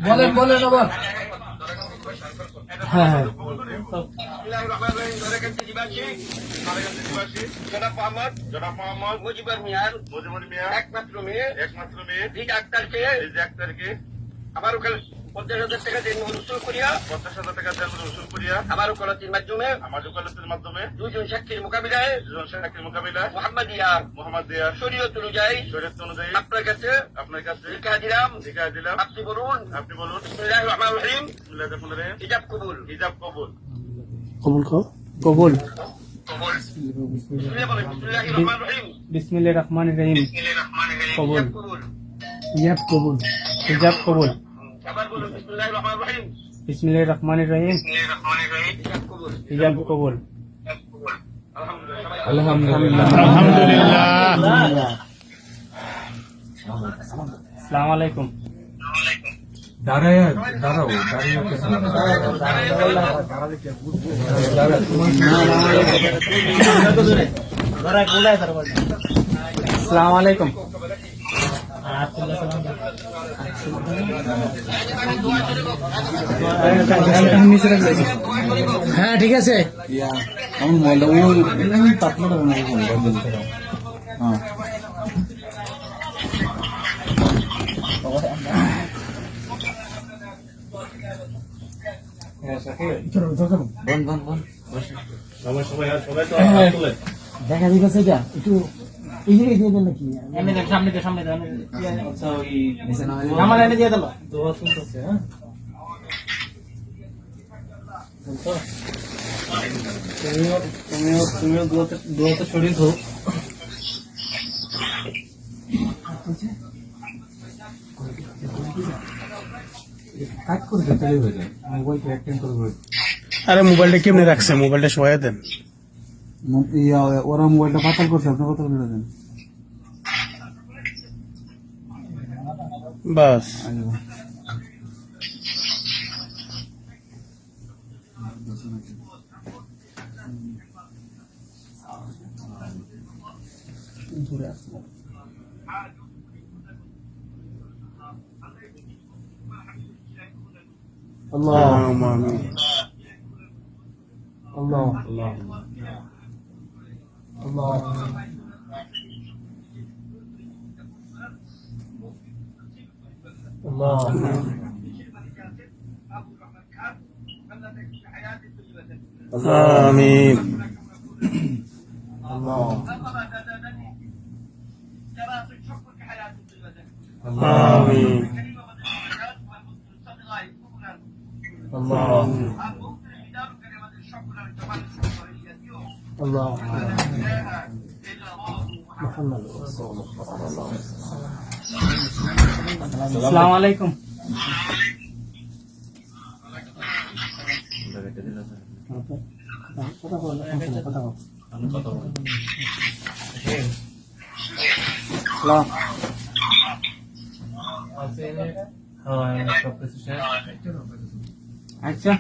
বলেন বলেন আবার। হ্যাঁ হ্যাঁ জনাব মোহাম্মদ মুজিবুর মিয়ার একমাত্র মেয়ে রিজা আক্তারকে আমার ওখানে 50,000 টাকা দেন উসুল করিয়া আমার ওকালতির মাধ্যমে দুজন সাক্ষীর মোকাবিলায় মোহাম্মদিয়া শরীয়ত অনুযায়ী আপনার কাছে লিখা দিলাম। আপনি বলুন বিসমিল্লাহির রহমানির রহিম। হিজাব কবুল। কবুল কবুল বিসমিল্লাহির রহমানির রহিম। বিসমিল্লাহির রহমানির রহিম। কবুল হিজাব কবুল হিজাব কবুল। আবার বলুন বিসমিল্লাহির রহমানির রহিম। বিসমিল্লাহির রহমানির রহিম। হিজাব কবুল। আলহামদুলিল্লাহ আলহামদুলিল্লাহ। আসসালামু আলাইকুম। আসসালামু আলাইকুম। হ্যাঁ ঠিক আছে। দেখা দিতেছে এটা একটু এই জায়গায় দিয়ে দেন নাকি সামনে আমার এনে দিয়ে দিল দোয়া শুনতেছে। হ্যাঁ তুমিও দোয়াতে শরীর হোক। আরে মোবাইলটা কেমনে রাখছে? মোবাইলটা শোয়া দেন। ওরা মোবাইলটা পাতাল করছে, আপনি কত করে দেন বাস। আল্লাহ আমিন। আল্লাহ আল্লাহ আল্লাহ আমিন। আল্লাহ আমিন। আল্লাহ আল্লাহ আসসালামু আলাইকুম। আচ্ছা